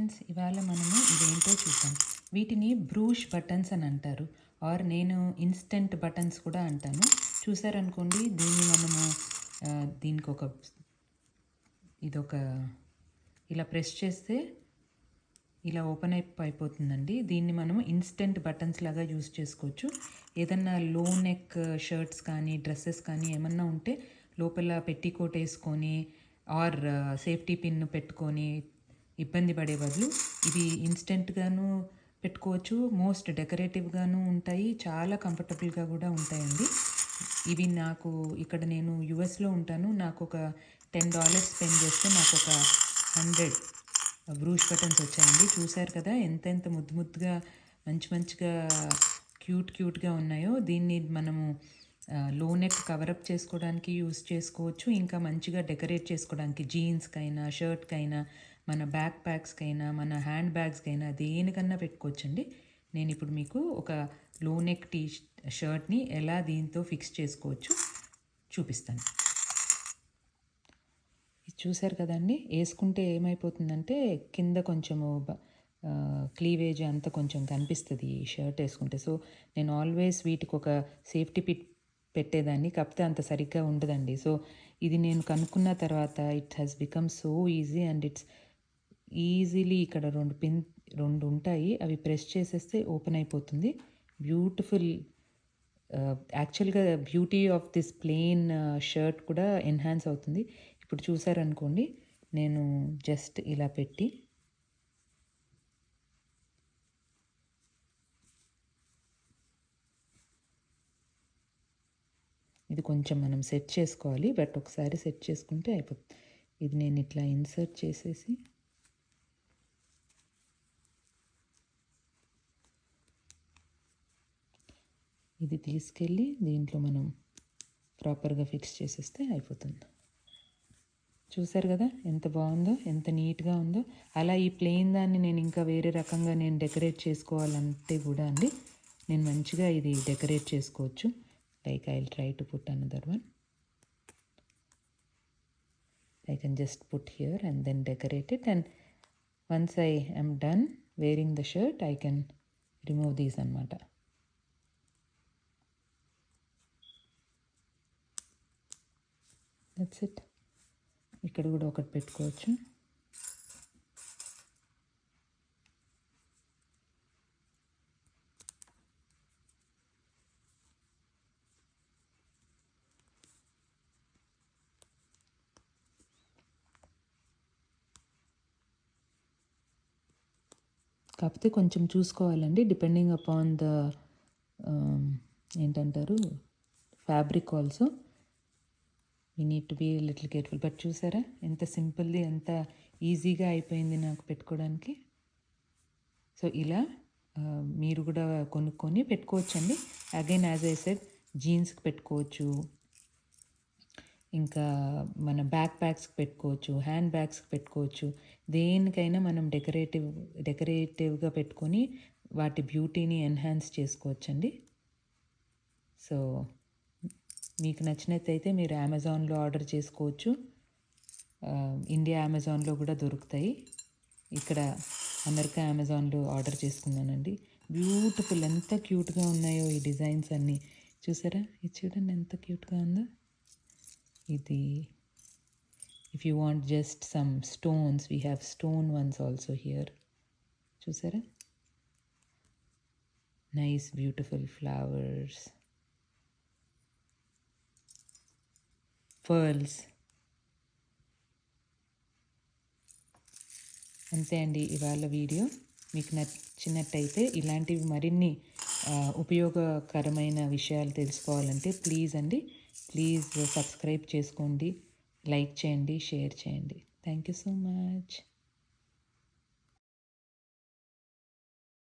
Friends, ఇవాళ మనము ఇదేంటో చూద్దాం. వీటిని బ్రూష్ బటన్స్ అని అంటారు, ఆర్ నేను ఇన్స్టెంట్ బటన్స్ కూడా అంటాను. చూసారనుకోండి, దీన్ని మనము దీనికి ఇదొక ఇలా ప్రెస్ చేస్తే ఇలా ఓపెన్ అయిపోతుందండి. దీన్ని మనం ఇన్స్టెంట్ బటన్స్ లాగా యూస్ చేసుకోవచ్చు. ఏదన్నా లో నెక్ షర్ట్స్ కానీ డ్రెస్సెస్ కానీ ఏమన్నా ఉంటే లోపల పెట్టికోట్ వేసుకొని ఆర్ సేఫ్టీ పిన్ పెట్టుకొని ఇబ్బంది పడే బదులు ఇవి ఇన్స్టెంట్గాను పెట్టుకోవచ్చు. మోస్ట్ డెకరేటివ్గాను ఉంటాయి, చాలా కంఫర్టబుల్గా కూడా ఉంటాయండి. ఇవి నాకు ఇక్కడ నేను యుఎస్లో ఉంటాను. నాకు ఒక $10 స్పెండ్ చేస్తే నాకు ఒక 100 బ్రూష్ బటన్స్ వచ్చాయండి. చూశారు కదా ఎంత ముద్దు ముద్దుగా మంచిగా క్యూట్గా ఉన్నాయో. దీన్ని మనము లో నెక్ కవరప్ చేసుకోవడానికి యూస్ చేసుకోవచ్చు. ఇంకా మంచిగా డెకరేట్ చేసుకోవడానికి జీన్స్కైనా షర్ట్కైనా మన బ్యాక్ ప్యాక్స్కైనా మన హ్యాండ్ బ్యాగ్స్కైనా దేనికన్నా పెట్టుకోవచ్చండి. నేను ఇప్పుడు మీకు ఒక లో నెక్ షర్ట్ని ఎలా దీంతో ఫిక్స్ చేసుకోవచ్చు చూపిస్తాను. చూసారు కదండి, వేసుకుంటే ఏమైపోతుందంటే కింద కొంచెము క్లీవేజ్ అంతా కొంచెం కనిపిస్తుంది ఈ షర్ట్ వేసుకుంటే. సో నేను ఆల్వేస్ వీటికి ఒక సేఫ్టీ పిట్ పెట్టేదాన్ని, కాకపోతే అంత సరిగ్గా ఉండదండి. సో ఇది నేను కనుక్కున్న తర్వాత it has become so easy and it's easily ఇక్కడ రెండు ఉంటాయి, అవి ప్రెస్ చేసేస్తే ఓపెన్ అయిపోతుంది. బ్యూటిఫుల్. యాక్చువల్గా beauty of this plain shirt కూడా ఎన్హాన్స్ అవుతుంది. ఇప్పుడు చూసారనుకోండి, నేను జస్ట్ ఇలా పెట్టి ఇది కొంచెం మనం సెట్ చేసుకోవాలి, బట్ ఒకసారి సెట్ చేసుకుంటే అయిపోతుంది. ఇది నేను ఇట్లా ఇన్సర్ట్ చేసేసి ఇది తీసుకెళ్ళి దీంట్లో మనం ప్రాపర్గా ఫిక్స్ చేసేస్తే అయిపోతుంది. చూసారు కదా ఎంత బాగుందో, ఎంత నీట్గా ఉందో. అలా ఈ ప్లెయిన్ దాన్ని నేను ఇంకా వేరే రకంగా నేను డెకరేట్ చేసుకోవాలంటే కూడా అండి, నేను మంచిగా ఇది డెకరేట్ చేసుకోవచ్చు. Like I will try to put another one. I can just put here and then decorate it, and once I am done wearing the shirt I can remove these anamata. That's it. ఇక్కడ కూడా ఒకటి పెట్టుకోవచ్చు. కాకపోతే కొంచెం చూసుకోవాలండి, depending upon the ఏంటంటారు fabric also we need to be little careful. But చూసారా ఎంత సింపుల్ది, ఎంత ఈజీగా అయిపోయింది నాకు పెట్టుకోవడానికి. సో ఇలా మీరు కూడా కొనుక్కొని పెట్టుకోవచ్చండి. అగైన్ యాజ్ ఐ సెడ్, జీన్స్కి పెట్టుకోవచ్చు, ఇంకా మన బ్యాక్ ప్యాక్స్కి పెట్టుకోవచ్చు, హ్యాండ్ బ్యాగ్స్కి పెట్టుకోవచ్చు. దేనికైనా మనం డెకరేటివ్గా పెట్టుకొని వాటి బ్యూటీని ఎన్హాన్స్ చేసుకోవచ్చండి. సో మీకు నచ్చినట్టయితే మీరు అమెజాన్లో ఆర్డర్ చేసుకోవచ్చు. ఇండియా అమెజాన్లో కూడా దొరుకుతాయి. ఇక్కడ అమెరికా అమెజాన్లో ఆర్డర్ చేసుకున్నానండి. బ్యూటిఫుల్, ఎంత క్యూట్గా ఉన్నాయో ఈ డిజైన్స్ అన్నీ. చూసారా, ఇది చూడండి ఎంత క్యూట్గా ఉందో. ఇది if you want just some stones, we have stone once also here. చూసారా, నైస్ బ్యూటిఫుల్ ఫ్లవర్స్, పర్ల్స్. అంతే అండి ఇవాళ వీడియో. మీకు నచ్చినట్టయితే ఇలాంటివి మరిన్ని ఉపయోగకరమైన విషయాలు తెలుసుకోవాలంటే ప్లీజ్ సబ్స్క్రైబ్ చేసుకోండి, లైక్ చేయండి, షేర్ చేయండి. Thank you so much.